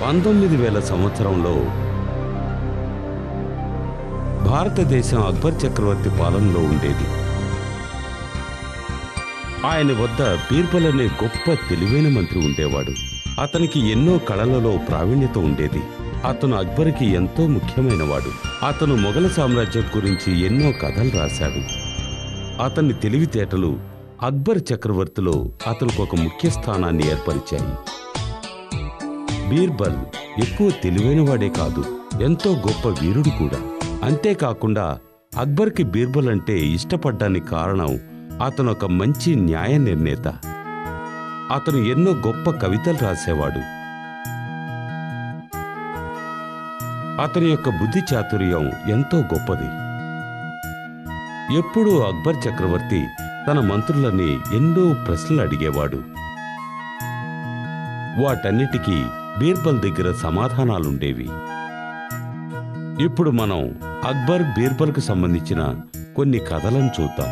19,000 సంవత్సరంలో భారతదేశం అక్బర్ చక్రవర్తి పాలనలో ఉండేది. ఆయన వద్ద బీర్బల్ అనే గొప్ప తెలివైన మంత్రి ఉండేవాడు. అతనికి ఎన్నో కళలలో ప్రావీణ్యత ఉండేది. అతను అక్బర్కి ఎంతో ముఖ్యమైనవాడు. అతను మొఘల సామ్రాజ్యం గురించి ఎన్నో కథలు రాశాడు. అతని తెలివితేటలు అక్బర్ చక్రవర్తిలో అతనికి ఒక ముఖ్య స్థానాన్ని ఏర్పరిచాయి. బీర్బల్ ఎక్కువ తెలివైనవాడే కాదు, ఎంతో గొప్ప వీరుడు కూడా. అంతేకాకుండా అక్బర్కి బీర్బల్ అంటే ఇష్టపడ్డానికి కారణం అతను ఒక మంచి న్యాయ నిర్ణేత. అతను ఎన్నో గొప్ప కవితలు రాసేవాడు. అతని యొక్క బుద్ధి చాతుర్యం ఎంతో గొప్పది. ఎప్పుడూ అక్బర్ చక్రవర్తి తన మంత్రులని ఎన్నో ప్రశ్నలు అడిగేవాడు. వాటన్నిటికీ బీర్బల్ దగ్గర సమాధానాలుండేవి. ఇప్పుడు మనం అక్బర్ బీర్బల్కు సంబంధించిన కొన్ని కథలను చూద్దాం.